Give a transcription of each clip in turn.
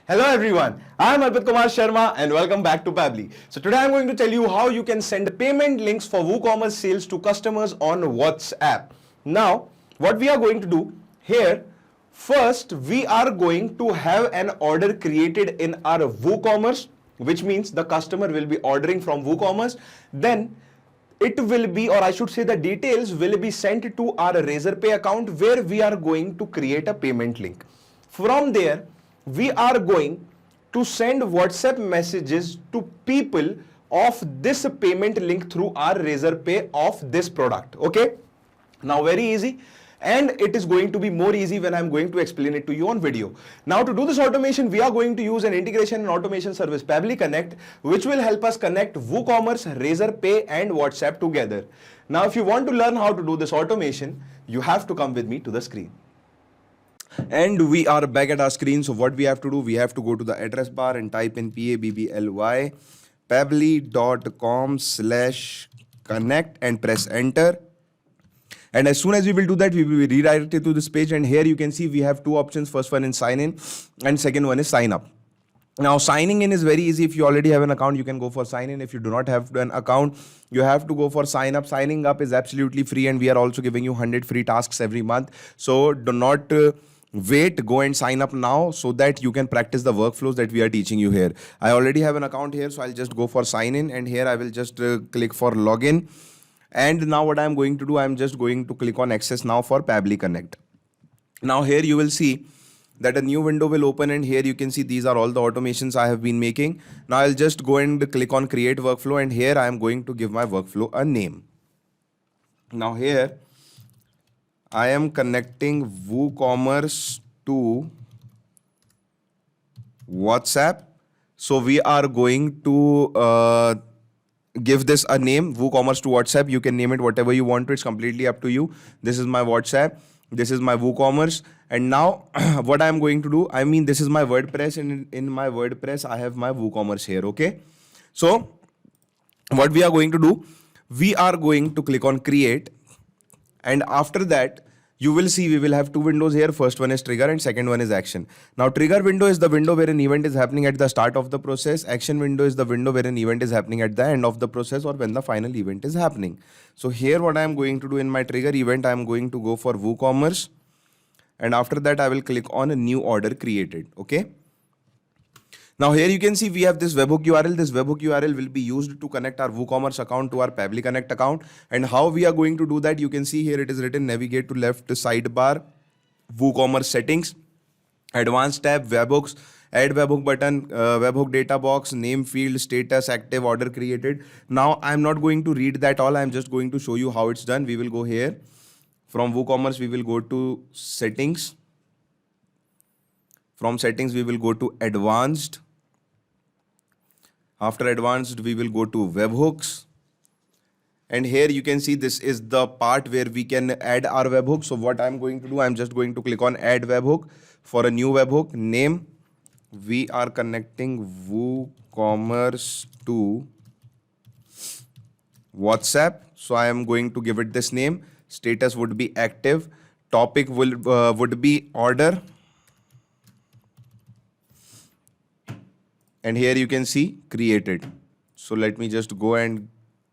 Hello everyone, I am Arpit Kumar Sharma and welcome back to Pabbly. So today I am going to tell you how you can send payment links for WooCommerce sales to customers on WhatsApp. Now, what we are going to do here, first we are going to have an order created in our WooCommerce, which means the customer will be ordering from WooCommerce. Then it will be, or I should say the details will be sent to our Razorpay account where we are going to create a payment link. From there, we are going to send WhatsApp messages to people of this payment link through our Razorpay of this product. Okay. Now very easy, and it is going to be more easy when I'm going to explain it to you on video. Now to do this automation, we are going to use an integration and automation service Pabbly Connect, which will help us connect WooCommerce, Razorpay and WhatsApp together. Now if you want to learn how to do this automation, you have to come with me to the screen. And we are back at our screen. So what we have to do, we have to go to the address bar and type in Pabbly, pabbly.com/connect and press enter. And as soon as we will do that, we will be redirected to this page. And here you can see we have two options. First one is sign in and second one is sign up. Now signing in is very easy. If you already have an account, you can go for sign in. If you do not have an account, you have to go for sign up. Signing up is absolutely free, and we are also giving you 100 free tasks every month. So do not wait, go and sign up now so that you can practice the workflows that we are teaching you here. I already have an account here, so I'll just go for sign in, and here I will just click for login. And now what I'm going to do, I'm just going to click on access now for Pabbly Connect. Now here you will see that a new window will open, and here you can see these are all the automations I have been making. Now I'll just go and click on create workflow, and here I am going to give my workflow a name. Now here I am connecting WooCommerce to WhatsApp. So we are going to give this a name, WooCommerce to WhatsApp. You can name it whatever you want to. It's completely up to you. This is my WhatsApp. This is my WooCommerce. And now what I'm going to do, this is my WordPress, and in my WordPress, I have my WooCommerce here. Okay. So what we are going to do, we are going to click on create. And after that, you will see we will have two windows here. First one is trigger and second one is action. Now trigger window is the window where an event is happening at the start of the process. Action window is the window where an event is happening at the end of the process or when the final event is happening. So here what I am going to do in my trigger event, I am going to go for WooCommerce. And after that, I will click on a new order created. Okay. Now here you can see we have this webhook URL. This webhook URL will be used to connect our WooCommerce account to our Pabbly Connect account. And how we are going to do that, you can see here it is written navigate to left sidebar, WooCommerce settings, advanced tab, webhooks, add webhook button, webhook data box, name field, status, active, order created. Now I'm not going to read that all. I'm just going to show you how it's done. We will go here. From WooCommerce, we will go to settings. From settings, we will go to advanced. After advanced, we will go to webhooks. And here you can see this is the part where we can add our webhook. So what I'm going to do, I'm just going to click on add webhook. For a new webhook, name, we are connecting WooCommerce to WhatsApp. So I am going to give it this name. Status would be active. Topic would be order. And here you can see created. So let me just go and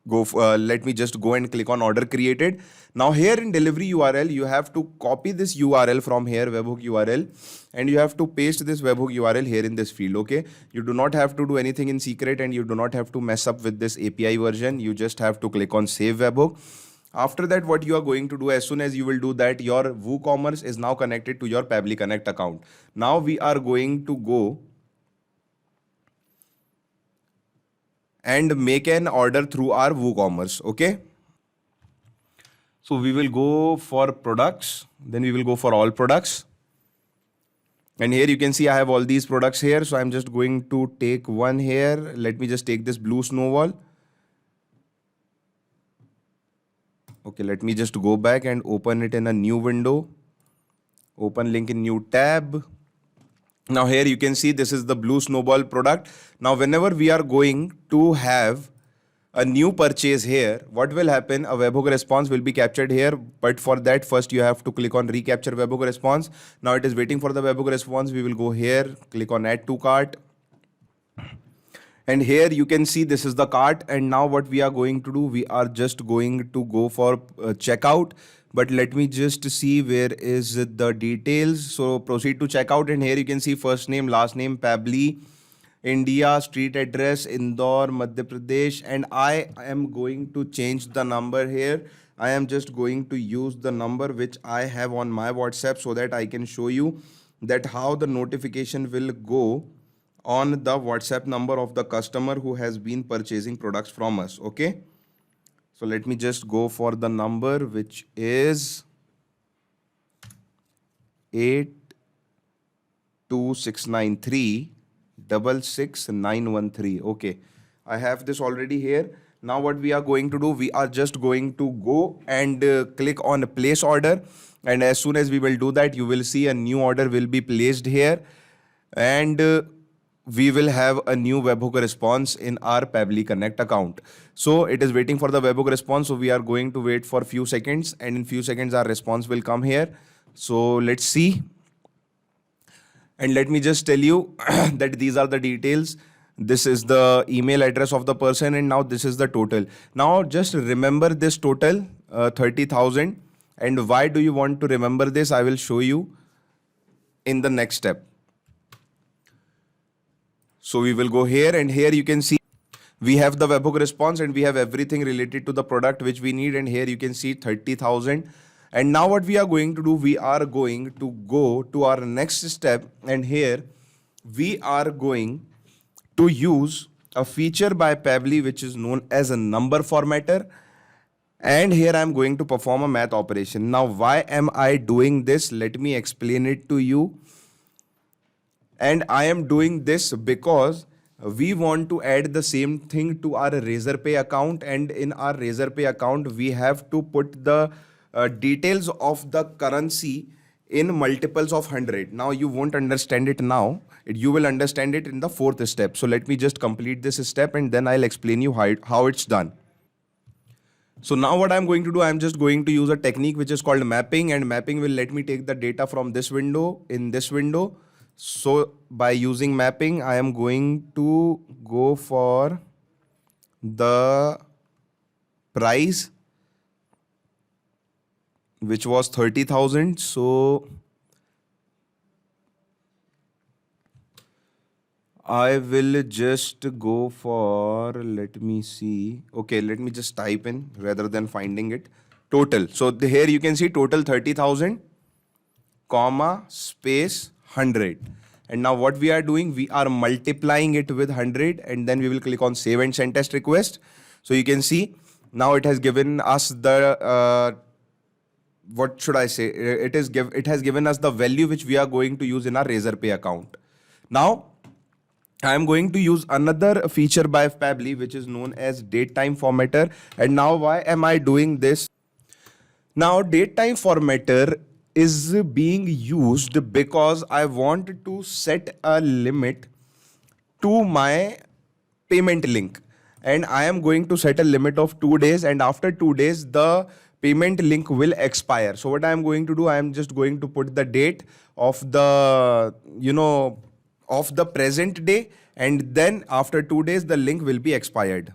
click on order created. Now here in delivery URL, you have to copy this URL from here, webhook URL, and you have to paste this webhook URL here in this field. Okay. You do not have to do anything in secret, and you do not have to mess up with this API version. You just have to click on save webhook. After that, what you are going to do, as soon as you will do that, your WooCommerce is now connected to your Pabbly Connect account. Now we are going to go and make an order through our WooCommerce. Okay. So we will go for products. Then we will go for all products. And here you can see I have all these products here. So I'm just going to take one here. Let me just take this blue snowball. Okay. Let me just go back and open it in a new window. Open link in new tab. Now here you can see this is the blue snowball product. Now whenever we are going to have a new purchase here, what will happen? A webhook response will be captured here. But for that, first you have to click on recapture webhook response. Now it is waiting for the webhook response. We will go here, click on add to cart. And here you can see this is the cart. And now what we are going to do, we are just going to go for checkout. But let me just see where is the details. So proceed to checkout, and here you can see first name, last name, Pabbly, India, street address, Indore, Madhya Pradesh. And I am going to change the number here. I am just going to use the number which I have on my WhatsApp so that I can show you that how the notification will go on the WhatsApp number of the customer who has been purchasing products from us. Okay. So let me just go for the number which is 82693 Okay. I have this already here. Now what we are going to do, we are just going to go and click on place order. And as soon as we will do that, you will see a new order will be placed here. And we will have a new webhook response in our Pabbly Connect account. So it is waiting for the webhook response. So we are going to wait for a few seconds, and in few seconds our response will come here. So let's see. And let me just tell you that these are the details. This is the email address of the person, and now this is the total. Now just remember this total 30,000. And why do you want to remember this? I will show you in the next step. So we will go here, and here you can see we have the webhook response and we have everything related to the product which we need. And here you can see 30,000. And now what we are going to do, we are going to go to our next step. And here we are going to use a feature by Pabbly which is known as a number formatter. And here I am going to perform a math operation. Now why am I doing this? Let me explain it to you. And I am doing this because we want to add the same thing to our Razorpay account. And in our Razorpay account, we have to put the details of the currency in multiples of 100. Now you won't understand it now. You will understand it in the fourth step. So let me just complete this step, and then I'll explain you how it's done. So now what I'm going to do, I'm just going to use a technique which is called mapping, and mapping will let me take the data from this window in this window. So by using mapping, I am going to go for the price which was 30,000. So I will just go for, let me see. Okay, let me just type in rather than finding it. Total. So here you can see total 30,000, comma, space, 100. And now what we are doing, we are multiplying it with 100, and then we will click on save and send test request. So you can see now it has given us the what should I say? It has given us the value which we are going to use in our Razorpay account. Now I am going to use another feature by Pabbly which is known as date time formatter. And now why am I doing this? Now date time formatter is being used because I want to set a limit to my payment link, and I am going to set a limit of 2 days, and after 2 days the payment link will expire. So what I am going to do, I am just going to put the date of the of the present day, and then after 2 days the link will be expired.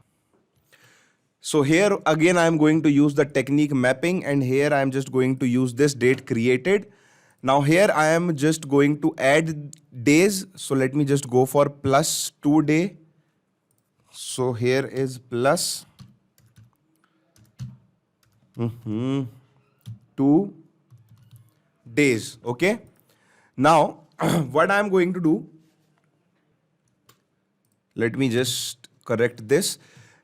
So here again I am going to use the technique mapping, and here I am just going to use this date created. Now here I am just going to add days. So let me just go for plus 2 day. So here is plus 2 days. Okay. Now what I am going to do, let me just correct this.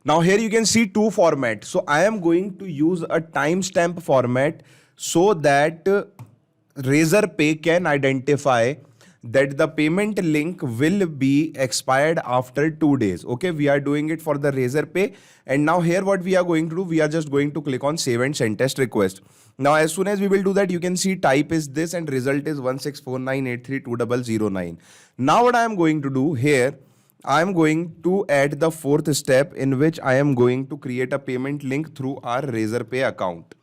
Now here you can see two formats. So I am going to use a timestamp format so that Razorpay can identify that the payment link will be expired after 2 days. Okay, we are doing it for the Razorpay. And now here what we are going to do, we are just going to click on save and send test request. Now as soon as we will do that, you can see type is this and result is 16498320009. Now what I am going to do here, I'm going to add the fourth step in which I am going to create a payment link through our Razorpay account.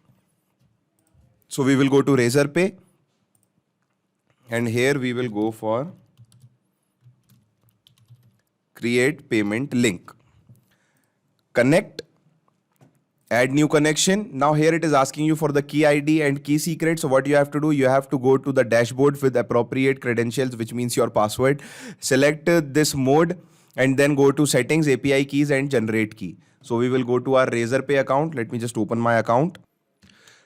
So we will go to Razorpay and here we will go for create payment link. Connect, add new connection. Now here it is asking you for the key ID and key secret. So what you have to do, you have to go to the dashboard with appropriate credentials, which means your password. Select this mode and then go to settings, API keys and generate key. So we will go to our Razorpay account. Let me just open my account.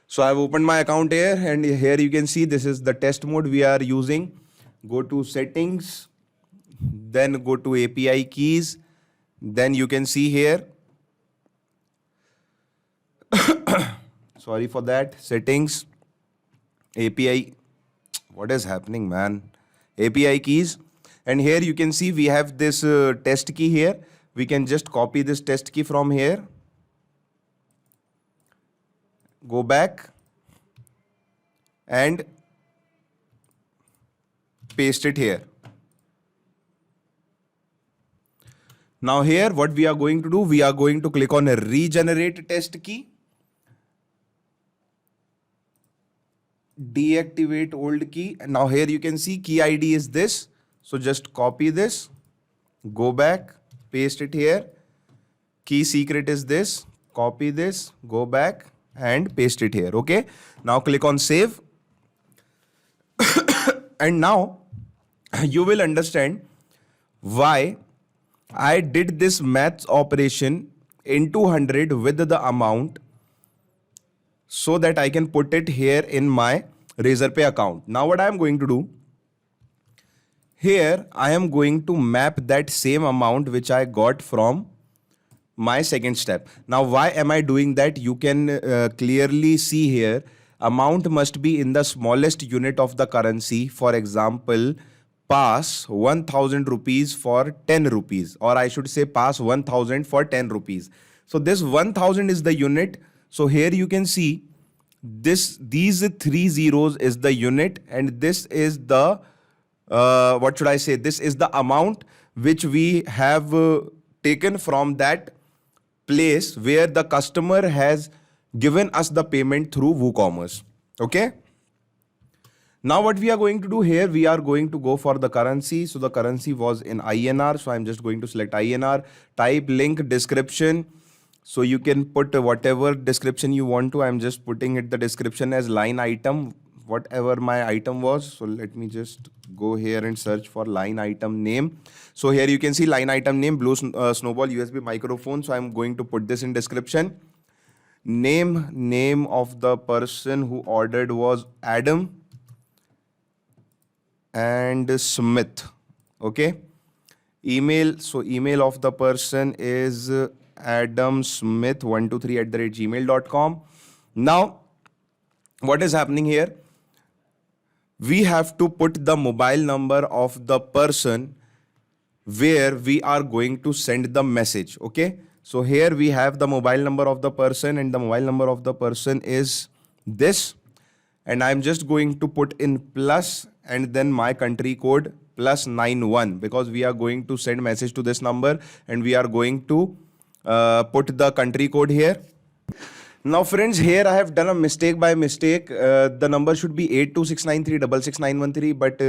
So I've opened my account here and here you can see this is the test mode we are using. Go to settings, then go to API keys. Then you can see here, sorry for that, settings, API, what is happening, man? API keys. And here you can see we have this test key here. We can just copy this test key from here. Go back and paste it here. Now here what we are going to do, we are going to click on a regenerate test key. Deactivate old key. And now here you can see key ID is this. So just copy this, go back, paste it here. Key secret is this, copy this, go back and paste it here. Okay. Now click on save. And now you will understand why I did this maths operation into 100 with the amount so that I can put it here in my Razorpay account. Now what I am going to do, here I am going to map that same amount which I got from my second step. Now why am I doing that? You can clearly see here, amount must be in the smallest unit of the currency. For example, pass 1000 rupees for 10 rupees, or I should say pass 1000 for 10 rupees. So this 1000 is the unit. So here you can see these 3 zeros is the unit and this is the what should I say, this is the amount which we have taken from that place where the customer has given us the payment through WooCommerce. Okay. Now what we are going to do here, we are going to go for the currency. So the currency was in INR. So I'm just going to select INR, type link description. So you can put whatever description you want to. I'm just putting it the description as line item, whatever my item was. So let me just go here and search for line item name. So here you can see line item name, blue snowball USB microphone. So I'm going to put this in description. Name of the person who ordered was Adam and Smith. Okay. Email. So email of the person is adamsmith123@gmail.com. Now what is happening here? We have to put the mobile number of the person where we are going to send the message. Okay. So here we have the mobile number of the person and the mobile number of the person is this. And I'm just going to put in plus and then my country code +91 because we are going to send message to this number and we are going to put the country code here. Now friends, here I have done a mistake by mistake. The number should be 82693669113, but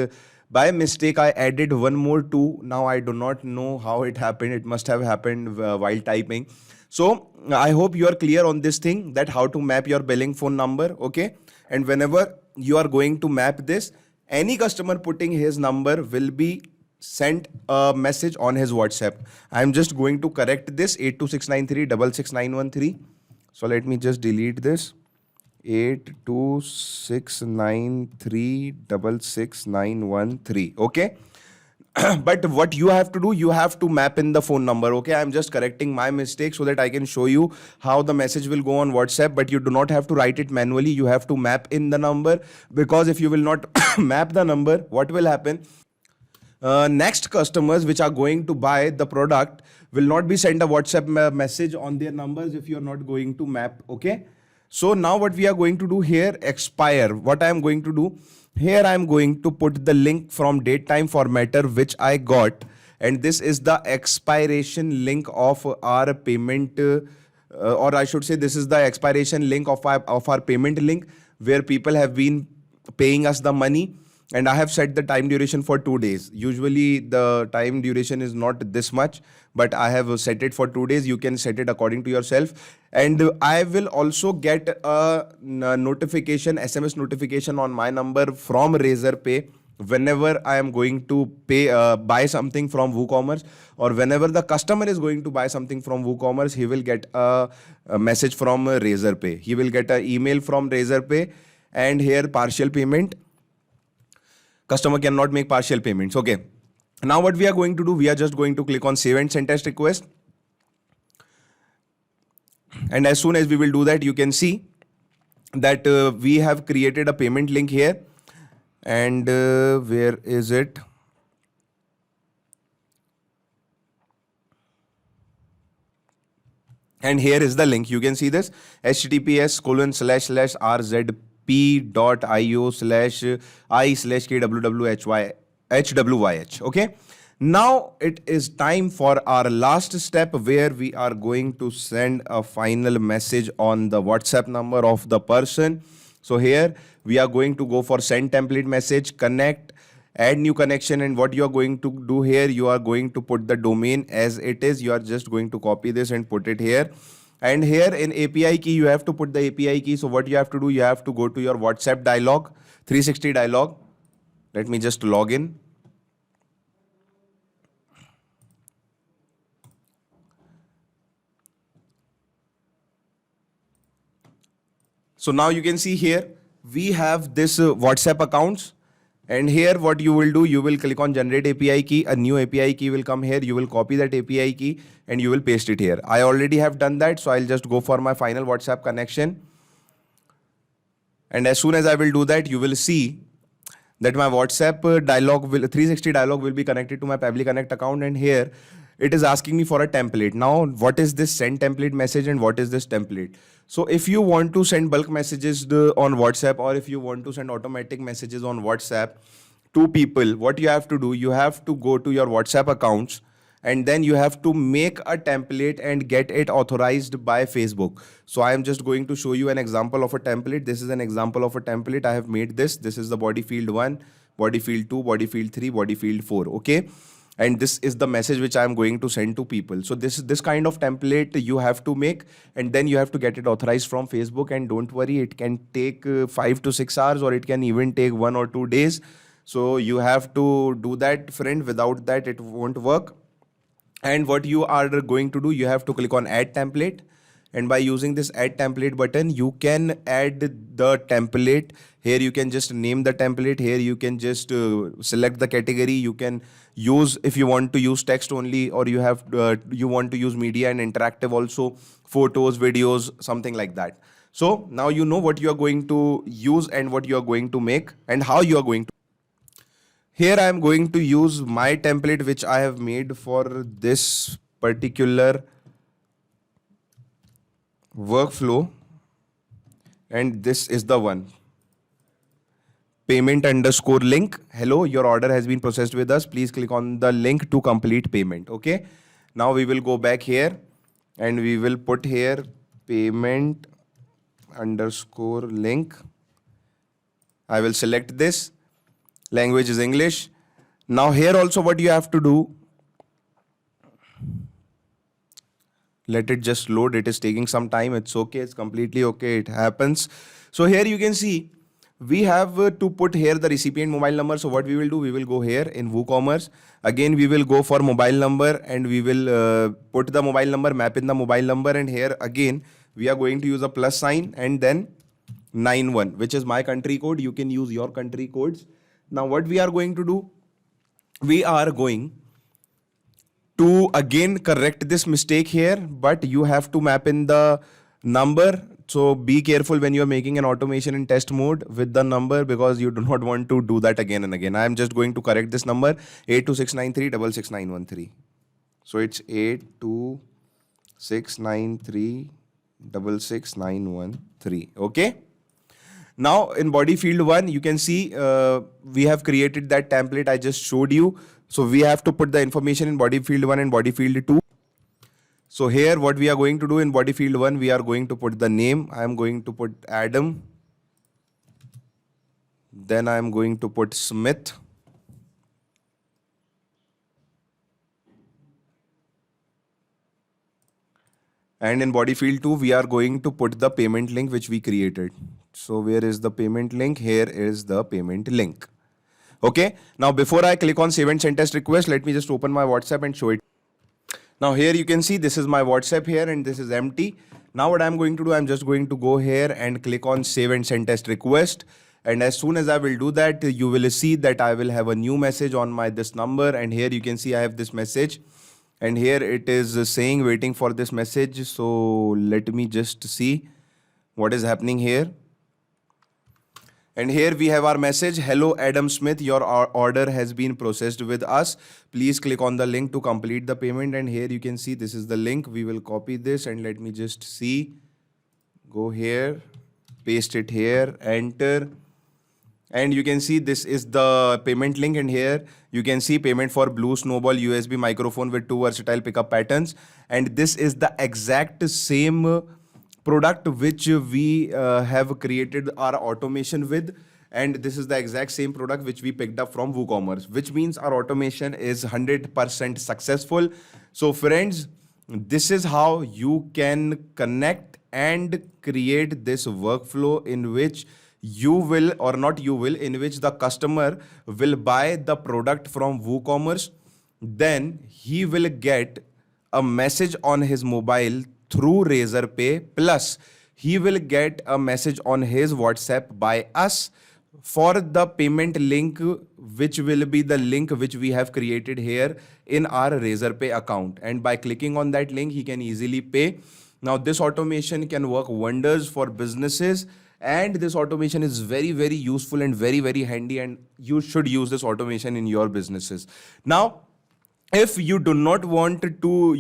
by mistake I added one more 2. Now I do not know how it happened. It must have happened while typing. So I hope you are clear on this thing, that how to map your billing phone number. Okay. And whenever you are going to map this, any customer putting his number will be sent a message on his WhatsApp. I'm just going to correct this 82693669113. So let me just delete this 82693669113. Okay. But what you have to do, you have to map in the phone number. Okay. I'm just correcting my mistake so that I can show you how the message will go on WhatsApp, but you do not have to write it manually. You have to map in the number, because if you will not map the number, what will happen? Next customers which are going to buy the product will not be sent a WhatsApp message on their numbers if you are not going to map. Okay. So now what we are going to do here, expire. What I am going to do here, I am going to put the link from date time formatter which I got, and this is the expiration link of our payment, or I should say this is the expiration link of our payment link, where people have been paying us the money. And I have set the time duration for 2 days. Usually the time duration is not this much, but I have set it for 2 days. You can set it according to yourself. And I will also get a notification, SMS notification on my number from Razorpay whenever I am going to buy something from WooCommerce, or whenever the customer is going to buy something from WooCommerce, he will get a message from Razorpay. He will get an email from Razorpay, and here partial payment. Customer cannot make partial payments. Okay. Now what we are going to do, we are just going to click on save and send test request. And as soon as we will do that, you can see that we have created a payment link here. And where is it? And here is the link. You can see this https://rzp.io/i/kwwhyh. Okay. Now it is time for our last step, where we are going to send a final message on the WhatsApp number of the person. So here we are going to go for send template message, connect, add new connection. And what you are going to do here, you are going to put the domain as it is. You are just going to copy this and put it here. And here in API key, you have to put the API key. So what you have to do, you have to go to your WhatsApp dialog, 360 dialog. Let me just log in. So now you can see here, we have this WhatsApp accounts. And here what you will do, you will click on generate API key. A new API key will come here. You will copy that API key and you will paste it here. I already have done that. So I'll just go for my final WhatsApp connection. And as soon as I will do that, you will see that my WhatsApp dialog 360 dialog will be connected to my Pabbly Connect account. And here it is asking me for a template. Now, what is this send template message and what is this template? So if you want to send bulk messages on WhatsApp, or if you want to send automatic messages on WhatsApp to people, what you have to do, you have to go to your WhatsApp accounts, and then you have to make a template and get it authorized by Facebook. So I am just going to show you an example of a template. This is an example of a template. I have made this. This is the body field 1, body field 2, body field 3, body field 4. Okay. And this is the message which I am going to send to people. So this kind of template you have to make, and then you have to get it authorized from Facebook. And don't worry, it can take 5 to 6 hours, or it can even take 1 or 2 days. So you have to do that, friend. Without that, it won't work. And what you are going to do, you have to click on add template. And by using this add template button, you can add the template. Here you can just name the template. Here you can just select the category. You can use, if you want to use text only, or you want to use media and interactive also, photos, videos, something like that. So now you know what you are going to use and what you are going to make and how you are going to. Here I am going to use my template which I have made for this particular workflow, and this is the one. Payment_link. Hello, your order has been processed with us. Please click on the link to complete payment. Okay. Now we will go back here and we will put here payment_link. I will select this. Language is English. Now here also what you have to do, let it just load. It is taking some time. It's okay. It's completely okay. It happens. So here you can see we have to put here the recipient mobile number. So what we will do, we will go here in WooCommerce. Again, we will go for mobile number and we will put the mobile number, map in the mobile number. And here again, we are going to use a plus sign and then 91, which is my country code. You can use your country codes. Now what we are going to do, we are going to again correct this mistake here, but you have to map in the number. So be careful when you are making an automation in test mode with the number, because you do not want to do that again and again. I am just going to correct this number 82693669113. So it's 82693669113. Okay. Now in body field 1, you can see we have created that template I just showed you. So we have to put the information in body field 1 and body field 2. So here what we are going to do in body field 1, we are going to put the name. I am going to put Adam. Then I am going to put Smith. And in body field 2, we are going to put the payment link which we created. So where is the payment link? Here is the payment link. Okay. Now before I click on save and send test request, let me just open my WhatsApp and show it. Now here you can see this is my WhatsApp here and this is empty. Now what I'm going to do, I'm just going to go here and click on save and send test request. And as soon as I will do that, you will see that I will have a new message on my this number. And here you can see I have this message. And here it is saying waiting for this message. So let me just see what is happening here. And here we have our message. Hello, Adam Smith. Your order has been processed with us. Please click on the link to complete the payment. And here you can see this is the link. We will copy this and let me just see. Go here, paste it here, enter. And you can see this is the payment link. And here you can see payment for Blue Snowball USB microphone with 2 versatile pickup patterns. And this is the exact same product which we have created our automation with, and this is the exact same product which we picked up from WooCommerce, which means our automation is 100% successful. So friends, this is how you can connect and create this workflow in which you will, or not you will, in which the customer will buy the product from WooCommerce, then he will get a message on his mobile through Razorpay, plus he will get a message on his WhatsApp by us for the payment link, which will be the link which we have created here in our Razorpay account. And by clicking on that link, he can easily pay. Now this automation can work wonders for businesses, and this automation is very, very useful and very, very handy, and you should use this automation in your businesses. Now, if you do not want to,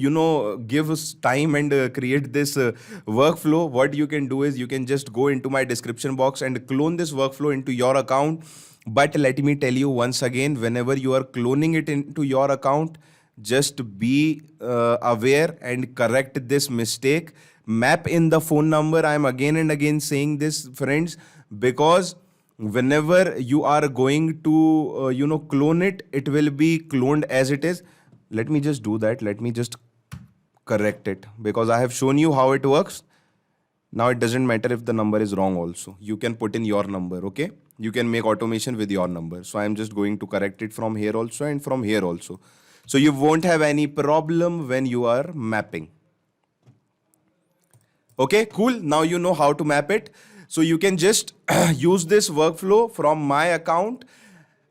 give us time and create this workflow, what you can do is you can just go into my description box and clone this workflow into your account. But let me tell you once again, whenever you are cloning it into your account, just be aware and correct this mistake. Map in the phone number. I am again and again saying this, friends, because whenever you are going to, clone it, it will be cloned as it is. Let me just do that. Let me just correct it, because I have shown you how it works. Now it doesn't matter if the number is wrong also. You can put in your number, okay? You can make automation with your number. So I'm just going to correct it from here also and from here also. So you won't have any problem when you are mapping. Okay, cool. Now you know how to map it. So you can just use this workflow from my account,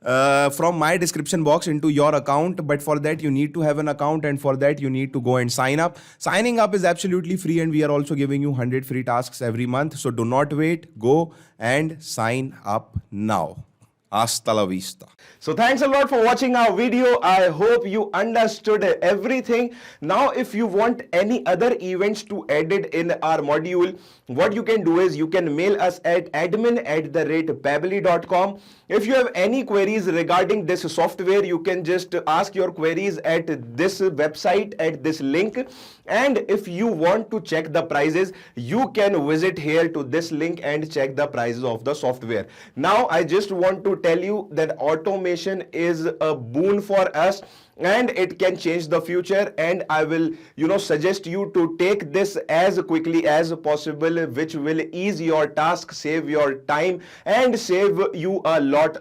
from my description box into your account. But for that, you need to have an account, and for that, you need to go and sign up. Signing up is absolutely free, and we are also giving you 100 free tasks every month. So do not wait. Go and sign up now. Hasta la vista. So thanks a lot for watching our video. I hope you understood everything. Now, if you want any other events to added in our module, what you can do is you can mail us at admin@pabbly.com. If you have any queries regarding this software, you can just ask your queries at this website, at this link. And if you want to check the prices, you can visit here to this link and check the prices of the software. Now, I just want to tell you that automation is a boon for us, and it can change the future. And I will, suggest you to take this as quickly as possible, which will ease your task, save your time, and save you a lot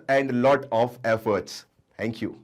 of efforts. Thank you.